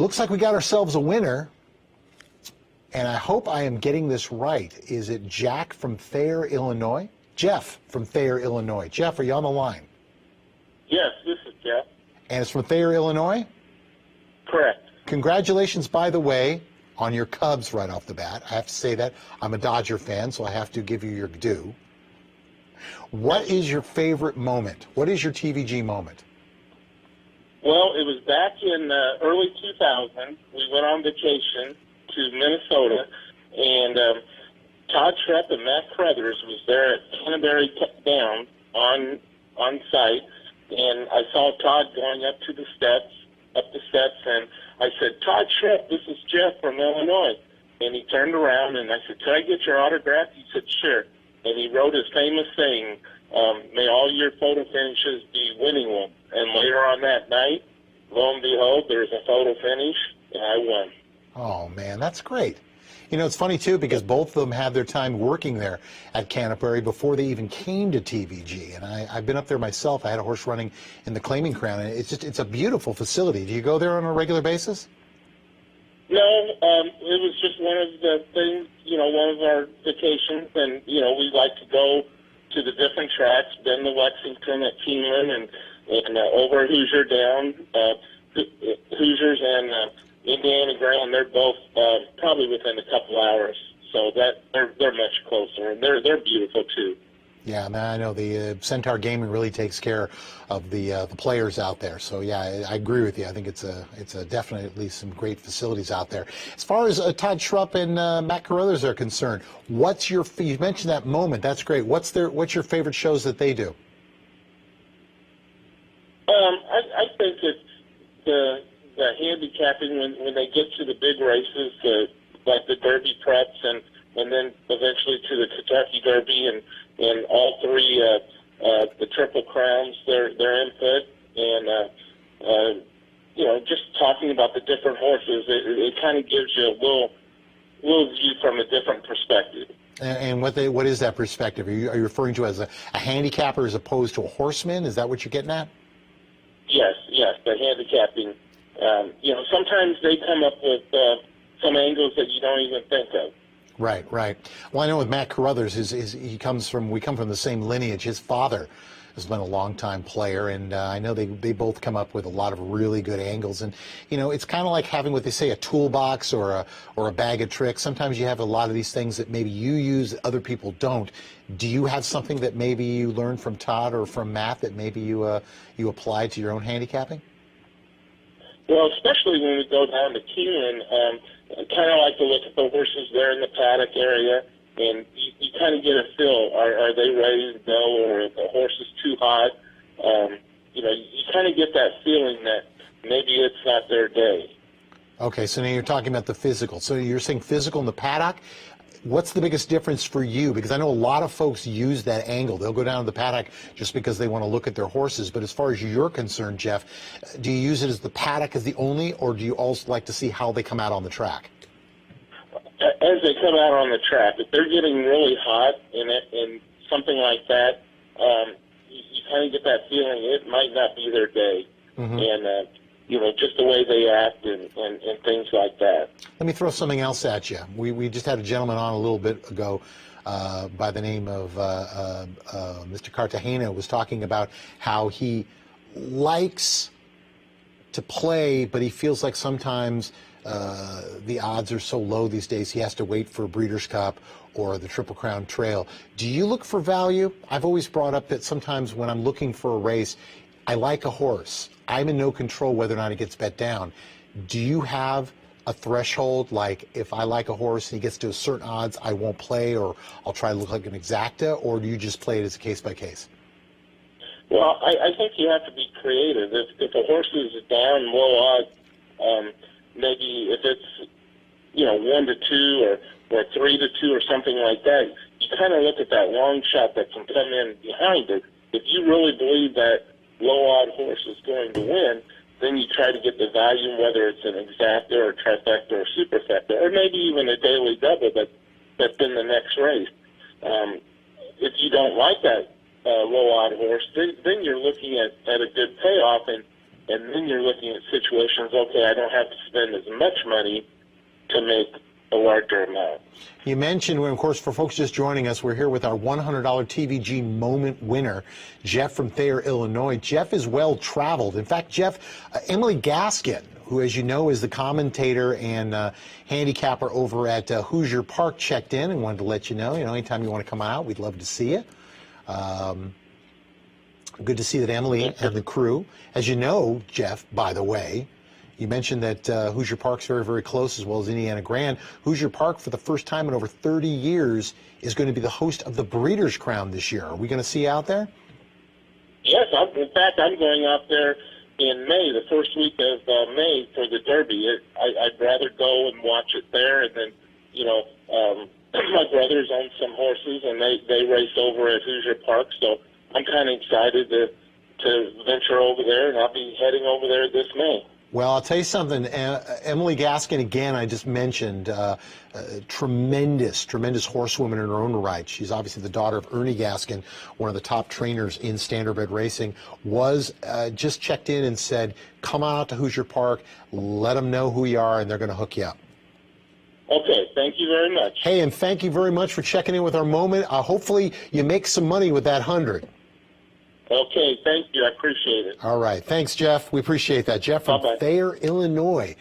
looks like we got ourselves a winner. And I hope I am getting this right. Is it Jack from Thayer, Illinois? Jeff from Thayer, Illinois. Jeff, are you on the line? Yes, this is Jeff. And it's from Thayer, Illinois? Correct. Congratulations, by the way, on your Cubs right off the bat. I have to say that. I'm a Dodger fan, so I have to give you your due. What is your favorite moment? What is your TVG moment? Well, it was back in early 2000. We went on vacation to Minnesota, and Todd Trepp and Matt Crothers was there at Canterbury Down on site, and I saw Todd going up the steps, and I said, "Todd Trepp, this is Jeff from Illinois." And he turned around, and I said, "Could I get your autograph?" He said, "Sure." And he wrote his famous saying, "May all your photo finishes be winning ones." And later on that night, lo and behold, there's a photo finish, and I won. Oh, man, that's great. You know, it's funny, too, because both of them had their time working there at Canterbury before they even came to TVG. And I've been up there myself. I had a horse running in the Claiming Crown, and it's a beautiful facility. Do you go there on a regular basis? No, it was just one of the things, one of our vacations, and, we like to go to the different tracks, been to Lexington at Keeneland and over Hoosier Down, Hoosiers and Indiana Grand. They're both probably within a couple hours, so that they're much closer, and they're beautiful too. Yeah, man, I know the Centaur Gaming really takes care of the players out there. So yeah, I agree with you. I think it's a definitely some great facilities out there. As far as Todd Schrupp and Matt Carruthers are concerned, you mentioned that moment? That's great. What's your favorite shows that they do? I think it's the handicapping when they get to the big races, like the Derby preps, and then eventually to the Kentucky Derby and all three the Triple Crowns, their input, and just talking about the different horses, it kind of gives you a little view from a different perspective. And what is that perspective? Are you referring to as a handicapper as opposed to a horseman? Is that what you're getting at? Yes, the handicapping. Sometimes they come up with some angles that you don't even think of. Right. Well, I know with Matt Carruthers, we come from the same lineage. His father has been a longtime player, and I know they both come up with a lot of really good angles. And it's kind of like having what they say a toolbox or a bag of tricks. Sometimes you have a lot of these things that maybe you use that other people don't. Do you have something that maybe you learned from Todd or from Matt that maybe you apply to your own handicapping? Well, especially when we go down to Keeneland, I kind of like to look at the horses there in the paddock area, and you kind of get a feel. Are they ready to go, or if the horse is too hot? You kind of get that feeling that maybe it's not their day. Okay, so now you're talking about the physical. So you're saying physical in the paddock. What's the biggest difference for you? Because I know a lot of folks use that angle. They'll go down to the paddock just because they want to look at their horses. But as far as you're concerned, Jeff, do you use it as the paddock as the only, or do you also like to see how they come out on the track? As they come out on the track, if they're getting really hot and something like that, you kind of get that feeling it might not be their day. Mm-hmm. And just the way they act and things like that. Let me throw something else at you. We just had a gentleman on a little bit ago by the name of Mr. Cartagena was talking about how he likes to play, but he feels like sometimes the odds are so low these days he has to wait for a Breeders' Cup or the Triple Crown Trail. Do you look for value? I've always brought up that sometimes when I'm looking for a race, I like a horse. I'm in no control whether or not it gets bet down. Do you have a threshold, like if I like a horse and he gets to a certain odds, I won't play, or I'll try to look like an exacta, or do you just play it as a case by case? Well, I think you have to be creative. If a horse is down low odds, maybe if it's 1-2 or 3-2 or something like that, you kind of look at that long shot that can come in behind it. If you really believe that low odd horse is going to win, then you try to get the value, whether it's an exacta or trifecta or superfecta, or maybe even a daily double that's in the next race. If you don't like that low odd horse, then you're looking at a good payoff, and and then you're looking at situations, okay, I don't have to spend as much money to make a larger amount. You mentioned, well, of course, for folks just joining us, we're here with our $100 TVG moment winner, Jeff from Thayer, Illinois. Jeff is well traveled. In fact, Jeff, Emily Gaskin, who, as you know, is the commentator and handicapper over at Hoosier Park, checked in and wanted to let you know, anytime you want to come out, we'd love to see you. Good to see that Emily and the crew, as you know, Jeff, by the way, you mentioned that Hoosier Park's very, very close, as well as Indiana Grand. Hoosier Park, for the first time in over 30 years, is going to be the host of the Breeders' Crown this year. Are we going to see you out there? Yes, in fact, I'm going out there in May, the first week of May, for the Derby. I'd rather go and watch it there, and then, my brothers own some horses, and they race over at Hoosier Park, so I'm kind of excited to venture over there, and I'll be heading over there this May. Well, I'll tell you something. Emily Gaskin, again, I just mentioned, tremendous horsewoman in her own right. She's obviously the daughter of Ernie Gaskin, one of the top trainers in standardbred racing, was just checked in and said, come on out to Hoosier Park, let them know who you are, and they're going to hook you up. Okay, thank you very much. Hey, and thank you very much for checking in with our moment. Hopefully you make some money with that 100. Okay, thank you. I appreciate it. All right. Thanks, Jeff. We appreciate that. Jeff from Bye-bye. Thayer, Illinois.